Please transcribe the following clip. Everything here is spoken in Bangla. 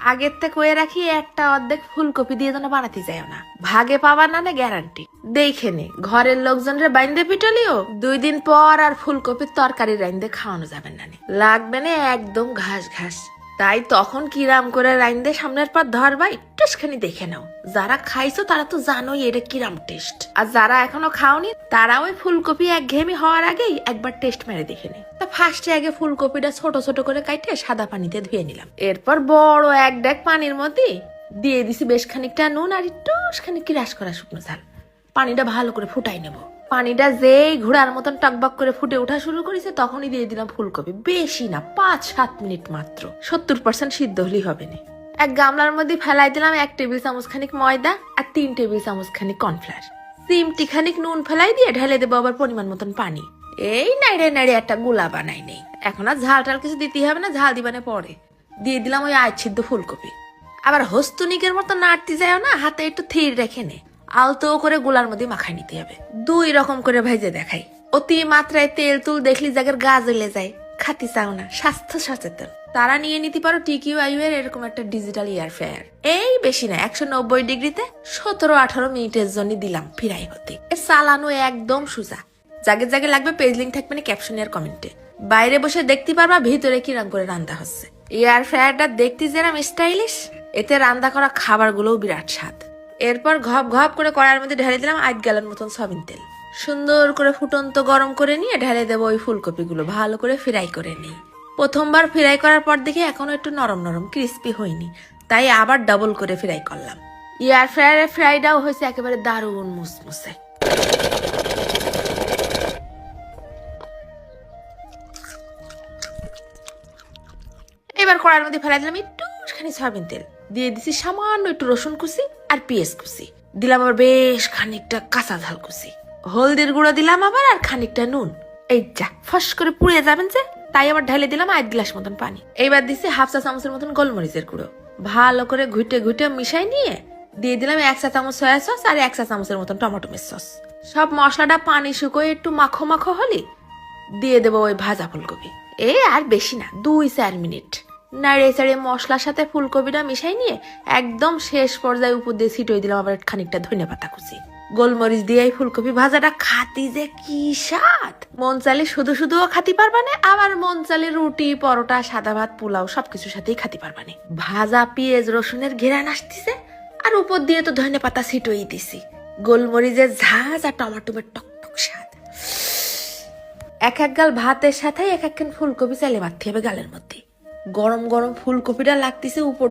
আগের থেকে কয়ে রাখি একটা অর্ধেক ফুলকপি দিয়ে যেন বানাতে যায় না, ভাগে পাবার না গ্যারান্টি। দেখে নে ঘরের লোকজনরে বাইন্দে পিটলিও 2 দিন পর আর ফুলকপির তরকারি রাইন্দে খাওয়ানো যাবে না, লাগবে না একদম ঘাস ঘাস। তাই তখন কিরাম করে রাইন্দে সামনের পর ধরবা একটুখানি দেখে নাও। যারা খাইছো তারা তো জানোই এটা কিরাম টেস্ট, আর যারা এখনো খাওনি তারা ওই ফুলকপি একঘেয়েমি হওয়ার আগেই একবার টেস্ট মেরে দেখে নে। তা ফার্স্টে আগে ফুলকপিটা ছোট ছোট করে কাটে সাদা পানিতে ধুয়ে নিলাম। এরপর বড় এক ডেক পানির মধ্যে দিয়ে দিছি বেশ খানিকটা নুন আর একটুখানি কিরাস করা শুকনো ঝাল। পানিটা ভালো করে ফুটাই নেব। পানিটা যেই ঘোড়ার মতন টকবক করে ফুটে ওঠা শুরু করেছে তখনই দিয়ে দিলাম ফুলকপি। বেশি না, 5-7 মিনিট মাত্র, 70% সিদ্ধ হলেই হবে না। এক গামলার মধ্যে ফেলাই দিলাম 1 টেবিল চামচ খানিক ময়দা আর 3 টেবিল চামচ খানিক কর্নফ্লাওয়ার। চিমটি খানিক নুন ফেলাই দিয়ে ঢেলে দেবো আবার পরিমাণ মতন পানি। এই নাইড়ে নাইড়ে একটা গোলা বানাই নেই। এখন আর ঝাল টাল কিছু দিতে হবে না, ঝাল দিবানে পরে। দিয়ে দিলাম ওই সিদ্ধ ফুলকপি। আবার হস্তনিকের মতো নাড়তে যায় না, হাতে একটু থির রেখে নে। আলতো করে গোলার মধ্যে মাখাই নিতে হবে। 2 রকম করে ভেজে দেখাই। অতি মাত্রায় তেল তুল দেখলি জায়গার গা জ্বলে যায়, খাতি চাও না, স্বাস্থ্য সচেতন তারা নিয়ে নিতে পারো TQIU এর এরকম একটা ডিজিটাল এয়ার ফ্রায়ার। এই বেশি না, 190 ডিগ্রিতে 17-18 মিনিটের জন্য দিলাম ফ্রাই হতে। চালানো একদম সোজা। জাগে জাগে লাগবে পেজ লিংক থাকবে না ক্যাপশনে আর কমেন্টে। বাইরে বসে দেখতে পারবা ভিতরে কিরম করে রান্না হচ্ছে। এয়ার ফ্রায়ারটা দেখতে যেরকম স্টাইলিশ, এতে রান্না করা খাবার গুলোও বিরাট স্বাদ। এরপর ঘপ ঘপ করে কড়াইয়ের মধ্যে ঢেলে দিলাম 8 গ্যালন মতন সয়াবিন তেল। সুন্দর করে ফুটন্ত গরম করে নিয়ে ঢেলে দেবো ওই ফুলকপি গুলো, ভালো করে ফ্রাই করে নিই। প্রথমবার ফ্রাই করার পর দেখে এখনো একটু নরম নরম ক্রিস্পি হয়নি, তাই আবার ডাবল করে ফ্রাই করলাম। এয়ার ফ্রায়ারের ফ্রাইটাও হয়েছে একেবারে দারুণ মুসমুসে। এবার কড়াইয়ের মধ্যে ফেলাই দিলাম একটুখানি সয়াবিন তেল। দিয়ে দিছি সামান্য একটু রসুন কুচি আর পেঁয়াজ কুচি। দিলাম আবার বেশ খানিকটা কাঁচা ঝাল কুচি। হলদির গুঁড়ো দিলাম আবার আর খানিকটা নুন। এই যা ফস করে পুড়ে যাবেন যে, তাই আবার ঢেলে দিলাম 1 গ্লাস মতন পানি। এইবার দিছি 1/2 চা চামচের মতন গোলমরিচের গুঁড়ো। ভালো করে ঘুটে ঘুটে মিশাই নিয়ে দিয়ে দিলাম 1 চা চামচ সয়া সস আর 1 চা চামচের মতন টমেটো সস। সব মশলাটা পানি শুকোয় একটু মাখো মাখো হলে দিয়ে দেবো ওই ভাজা ফুলকপি। আর বেশি না, 2-4 মিনিট নাড়িয়ে চাড়িয়ে মশলার সাথে ফুলকপিটা মিশাই নিয়ে একদম শেষ পর্যায়ে উপর দিয়ে ছিটিয়ে দিলাম আবার খানিকটা ধনেপাতা কুচি। গোলমরিচ দিয়ে এই ফুলকপি ভাজাটা খাতি যে কি স্বাদ! মন চালে শুধু শুধুও খাতি পারবানে, আবার মন চালে রুটি পরোটা সাদা ভাত পোলাও সবকিছুর সাথেই খাতি পারবানে। ভাজা পেঁয়াজ রসুনের ঘেরান আসতেছে, আর উপর দিয়ে তো ধনেপাতা ছিটিয়ে দিছি। গোলমরিচের ঝাঁজ আর টমাটোমের টকটক স্বাদ। এক গাল ভাতের সাথে এক ফুলকপি চাইলে মারতে হবে গালের মধ্যে। গরম গরম ফুলকপিটা লাগতেছে উপর